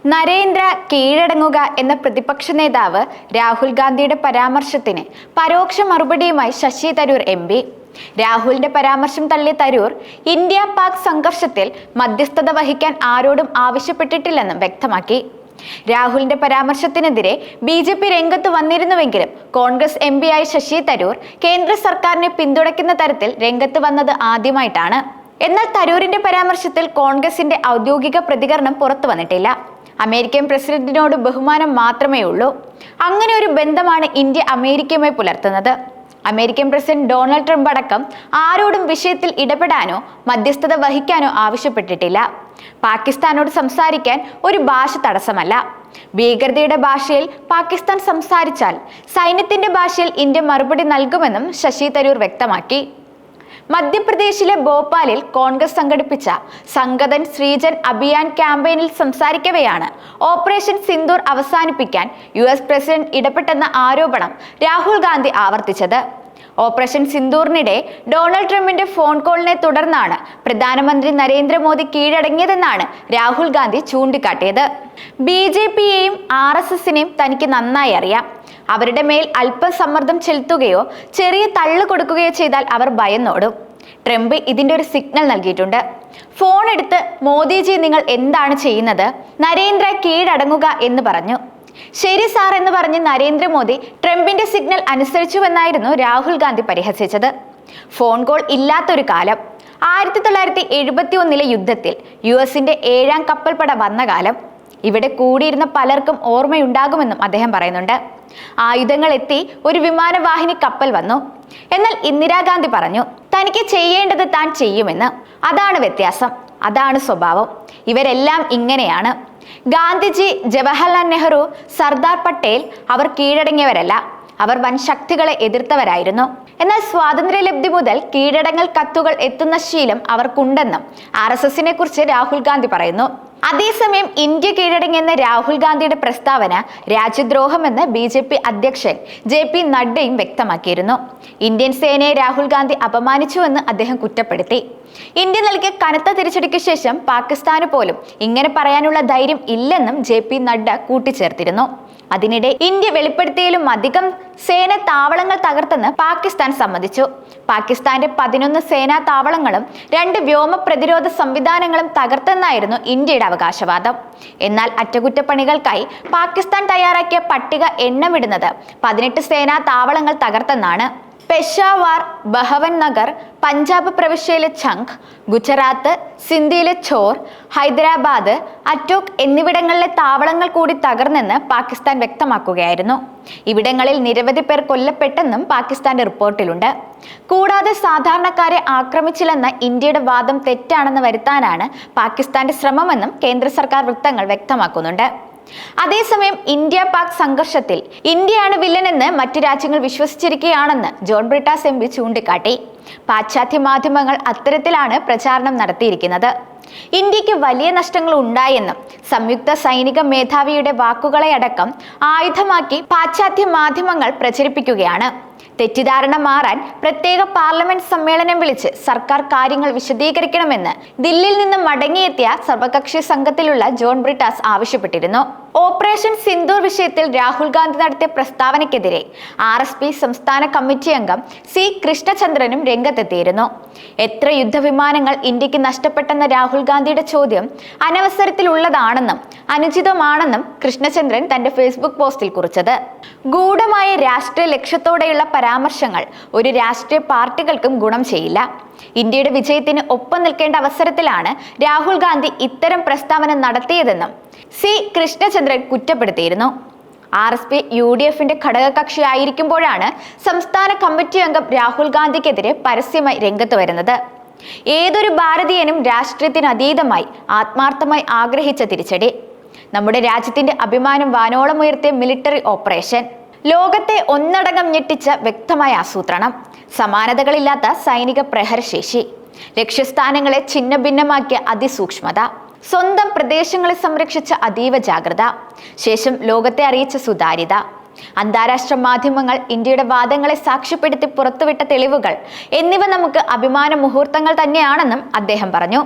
നരേന്ദ്ര കീഴടങ്ങുക എന്ന പ്രതിപക്ഷ നേതാവ് രാഹുൽ ഗാന്ധിയുടെ പരാമർശത്തിന് പരോക്ഷ മറുപടിയുമായി ശശി തരൂർ MP. രാഹുലിന്റെ പരാമർശം തള്ളിയ തരൂർ ഇന്ത്യ പാക് സംഘർഷത്തിൽ മധ്യസ്ഥത വഹിക്കാൻ ആരോടും ആവശ്യപ്പെട്ടിട്ടില്ലെന്നും വ്യക്തമാക്കി. രാഹുലിന്റെ പരാമർശത്തിനെതിരെ BJP രംഗത്ത് വന്നിരുന്നുവെങ്കിലും കോൺഗ്രസ് MP ആയ ശശി തരൂർ കേന്ദ്ര സർക്കാരിനെ പിന്തുണയ്ക്കുന്ന തരത്തിൽ രംഗത്ത് വന്നത് ആദ്യമായിട്ടാണ്. എന്നാൽ തരൂരിന്റെ പരാമർശത്തിൽ കോൺഗ്രസിന്റെ ഔദ്യോഗിക പ്രതികരണം പുറത്തു വന്നിട്ടില്ല. അമേരിക്കൻ പ്രസിഡന്റിനോട് ബഹുമാനം മാത്രമേ ഉള്ളൂ. അങ്ങനെ ഒരു ബന്ധമാണ് ഇന്ത്യ അമേരിക്കയുമായി പുലർത്തുന്നത്. അമേരിക്കൻ പ്രസിഡന്റ് ഡൊണാൾഡ് ട്രംപ് അടക്കം ആരോടും വിഷയത്തിൽ ഇടപെടാനോ മധ്യസ്ഥത വഹിക്കാനോ ആവശ്യപ്പെട്ടിട്ടില്ല. പാകിസ്ഥാനോട് സംസാരിക്കാൻ ഒരു ഭാഷ തടസ്സമല്ല. ഭീകരതയുടെ ഭാഷയിൽ പാകിസ്ഥാൻ സംസാരിച്ചാൽ സൈന്യത്തിന്റെ ഭാഷയിൽ ഇന്ത്യ മറുപടി നൽകുമെന്നും ശശി തരൂർ വ്യക്തമാക്കി. മധ്യപ്രദേശിലെ ഭോപ്പാലിൽ കോൺഗ്രസ് സംഘടിപ്പിച്ച സംഗതൻ ശ്രീജൻ അഭിയാൻ ക്യാമ്പയിനിൽ സംസാരിക്കവെയാണ് ഓപ്പറേഷൻ സിന്ദൂർ അവസാനിപ്പിക്കാൻ US പ്രസിഡന്റ് ഇടപെട്ടെന്ന ആരോപണം രാഹുൽ ഗാന്ധി ആവർത്തിച്ചത്. ഓപ്പറേഷൻ സിന്ദൂറിനിടെ ഡൊണാൾഡ് ട്രംപിന്റെ ഫോൺ കോളിനെ തുടർന്നാണ് പ്രധാനമന്ത്രി നരേന്ദ്രമോദി കീഴടങ്ങിയതെന്നാണ് രാഹുൽ ഗാന്ധി ചൂണ്ടിക്കാട്ടിയത്. BJPയെയും RSSനെയും തനിക്ക് നന്നായി അറിയാം. അവരുടെ മേൽ അല്പം സമ്മർദ്ദം ചെലുത്തുകയോ ചെറിയ തള്ളു കൊടുക്കുകയോ ചെയ്താൽ അവർ ഭയന്നോടും. ട്രംപ് ഇതിന്റെ ഒരു സിഗ്നൽ നൽകിയിട്ടുണ്ട്. ഫോൺ എടുത്ത് മോദിജി നിങ്ങൾ എന്താണ് ചെയ്യുന്നത്, നരേന്ദ്ര കീഴടങ്ങുക എന്ന് പറഞ്ഞു. ശരി സാർ എന്ന് പറഞ്ഞ് നരേന്ദ്രമോദി ട്രംപിന്റെ സിഗ്നൽ അനുസരിച്ചുവെന്നായിരുന്നു രാഹുൽ ഗാന്ധി പരിഹസിച്ചത്. ഫോൺ കോൾ ഇല്ലാത്തൊരു കാലം. 1971 യുദ്ധത്തിൽ US-ന്റെ 7ാം കപ്പൽപ്പട വന്ന കാലം. ഇവിടെ കൂടിയിരുന്ന പലർക്കും ഓർമ്മയുണ്ടാകുമെന്നും അദ്ദേഹം പറയുന്നുണ്ട്. ആയുധങ്ങൾ എത്തി ഒരു വിമാനവാഹിനി കപ്പൽ വന്നു. എന്നാൽ ഇന്ദിരാഗാന്ധി പറഞ്ഞു തനിക്ക് ചെയ്യേണ്ടത് താൻ ചെയ്യുമെന്ന്. അതാണ് വ്യത്യാസം, അതാണ് സ്വഭാവം. ഇവരെല്ലാം ഇങ്ങനെയാണ്. ഗാന്ധിജി, ജവഹർലാൽ നെഹ്റു, സർദാർ പട്ടേൽ അവർ കീഴടങ്ങിയവരല്ല. അവർ വൻ ശക്തികളെ എതിർത്തവരായിരുന്നു. എന്നാൽ സ്വാതന്ത്ര്യലബ്ധി മുതൽ കീഴടങ്ങൽ കത്തുകൾ എത്തുന്ന ശീലം അവർക്കുണ്ടെന്നും RSSനെ കുറിച്ച് രാഹുൽ ഗാന്ധി പറയുന്നു. അതേസമയം ഇന്ത്യ കീഴടങ്ങിയെന്ന രാഹുൽ ഗാന്ധിയുടെ പ്രസ്താവന രാജ്യദ്രോഹമെന്ന് BJP അധ്യക്ഷൻ JP നഡ്ഡയും വ്യക്തമാക്കിയിരുന്നു. ഇന്ത്യൻ സേനയെ രാഹുൽ ഗാന്ധി അപമാനിച്ചുവെന്ന് അദ്ദേഹം കുറ്റപ്പെടുത്തി. ഇന്ത്യ നൽകിയ കനത്ത തിരിച്ചടിക്ക് ശേഷം പാകിസ്ഥാന് പോലും ഇങ്ങനെ പറയാനുള്ള ധൈര്യം ഇല്ലെന്നും JP നഡ്ഡ കൂട്ടിച്ചേർത്തിരുന്നു. അതിനിടെ ഇന്ത്യ വെളിപ്പെടുത്തിയാലും അധികം സേന താവളങ്ങൾ തകർത്തെന്ന് പാകിസ്ഥാൻ സമ്മതിച്ചു. പാകിസ്ഥാന്റെ 11 സേനാ താവളങ്ങളും 2 വ്യോമ പ്രതിരോധ സംവിധാനങ്ങളും തകർത്തെന്നായിരുന്നു ഇന്ത്യയുടെ അവകാശവാദം. എന്നാൽ അറ്റകുറ്റപ്പണികൾക്കായി പാകിസ്ഥാൻ തയ്യാറാക്കിയ പട്ടിക എണ്ണമിടുന്നത് 18 സേനാ താവളങ്ങൾ തകർത്തെന്നാണ്. പെഷാവാർ, ബഹവൻ നഗർ, പഞ്ചാബ് പ്രവിശ്യയിലെ ഛങ്ക്, ഗുജറാത്ത്, സിന്ധിയിലെ ഛോർ, ഹൈദരാബാദ്, അറ്റോക് എന്നിവിടങ്ങളിലെ താവളങ്ങൾ കൂടി തകർന്നെന്ന് പാകിസ്ഥാൻ വ്യക്തമാക്കുകയായിരുന്നു. ഇവിടങ്ങളിൽ നിരവധി പേർ കൊല്ലപ്പെട്ടെന്നും പാകിസ്ഥാന്റെ റിപ്പോർട്ടിലുണ്ട്. കൂടാതെ സാധാരണക്കാരെ ആക്രമിച്ചില്ലെന്ന ഇന്ത്യയുടെ വാദം തെറ്റാണെന്ന് വരുത്താനാണ് പാകിസ്ഥാന്റെ ശ്രമമെന്നും കേന്ദ്ര സർക്കാർ വൃത്തങ്ങൾ വ്യക്തമാക്കുന്നുണ്ട്. അതേസമയം ഇന്ത്യ പാക് സംഘർഷത്തിൽ ഇന്ത്യയാണ് വില്ലനെന്ന് മറ്റു രാജ്യങ്ങൾ വിശ്വസിച്ചിരിക്കുകയാണെന്ന് ജോൺ ബ്രിട്ടാസ് MP ചൂണ്ടിക്കാട്ടി. പാശ്ചാത്യ മാധ്യമങ്ങൾ അത്തരത്തിലാണ് പ്രചാരണം നടത്തിയിരിക്കുന്നത്. ഇന്ത്യക്ക് വലിയ നഷ്ടങ്ങൾ ഉണ്ടായെന്നും സംയുക്ത സൈനിക മേധാവിയുടെ വാക്കുകളെ അടക്കം ആയുധമാക്കി പാശ്ചാത്യ മാധ്യമങ്ങൾ പ്രചരിപ്പിക്കുകയാണ്. തെറ്റിദ്ധാരണ മാറാൻ പ്രത്യേക പാർലമെന്റ് സമ്മേളനം വിളിച്ച് സർക്കാർ കാര്യങ്ങൾ വിശദീകരിക്കണമെന്ന് ദില്ലിയിൽ നിന്ന് മടങ്ങിയെത്തിയ സർവകക്ഷി സംഘത്തിലുള്ള ജോൺ ബ്രിട്ടാസ് ആവശ്യപ്പെട്ടിരുന്നു. ഓപ്പറേഷൻ സിന്ദൂർ വിഷയത്തിൽ രാഹുൽ ഗാന്ധി നടത്തിയ പ്രസ്താവനയ്ക്കെതിരെ RSP സംസ്ഥാന കമ്മിറ്റി അംഗം C കൃഷ്ണചന്ദ്രനും രംഗത്തെത്തിയിരുന്നു. എത്ര യുദ്ധവിമാനങ്ങൾ ഇന്ത്യക്ക് നഷ്ടപ്പെട്ടെന്ന രാഹുൽ ഗാന്ധിയുടെ ചോദ്യം അനവസരത്തിലുള്ളതാണെന്നും അനുചിതമാണെന്നും കൃഷ്ണചന്ദ്രൻ തന്റെ ഫേസ്ബുക്ക് പോസ്റ്റിൽ കുറിച്ചത്. ഗൂഢമായ രാഷ്ട്രീയ ലക്ഷ്യത്തോടെയുള്ള പരാമർശങ്ങൾ ഒരു രാഷ്ട്രീയ പാർട്ടികൾക്കും ഗുണം ചെയ്യില്ല. ഇന്ത്യയുടെ വിജയത്തിന് ഒപ്പം നിൽക്കേണ്ട അവസരത്തിലാണ് രാഹുൽ ഗാന്ധി ഇത്തരം പ്രസ്താവന നടത്തിയതെന്നും C കൃഷ്ണചന്ദ്രൻ കുറ്റപ്പെടുത്തിയിരുന്നു. RSP UDFന്റെ ഘടകകക്ഷിയായിരിക്കുമ്പോഴാണ് സംസ്ഥാന കമ്മിറ്റി അംഗം രാഹുൽ ഗാന്ധിക്കെതിരെ പരസ്യമായി രംഗത്ത് വരുന്നത്. ഏതൊരു ഭാരതീയനും രാഷ്ട്രീയത്തിന് അതീതമായി ആത്മാർത്ഥമായി ആഗ്രഹിച്ച തിരിച്ചടി. നമ്മുടെ രാജ്യത്തിന്റെ അഭിമാനം വാനോളം ഉയർത്തിയ മിലിറ്ററി ഓപ്പറേഷൻ. ലോകത്തെ ഒന്നടങ്കം ഞെട്ടിച്ച വ്യക്തമായ ആസൂത്രണം. സമാനതകളില്ലാത്ത സൈനിക പ്രഹരശേഷി. ലക്ഷ്യസ്ഥാനങ്ങളെ ഛിന്ന ഭിന്നമാക്കിയ അതിസൂക്ഷ്മത. സ്വന്തം പ്രദേശങ്ങളെ സംരക്ഷിച്ച അതീവ ജാഗ്രത. ശേഷം ലോകത്തെ അറിയിച്ച സുതാര്യത. അന്താരാഷ്ട്ര മാധ്യമങ്ങൾ ഇന്ത്യയുടെ വാദങ്ങളെ സാക്ഷ്യപ്പെടുത്തി പുറത്തുവിട്ട തെളിവുകൾ എന്നിവ നമുക്ക് അഭിമാന മുഹൂർത്തങ്ങൾ തന്നെയാണെന്നും അദ്ദേഹം പറഞ്ഞു.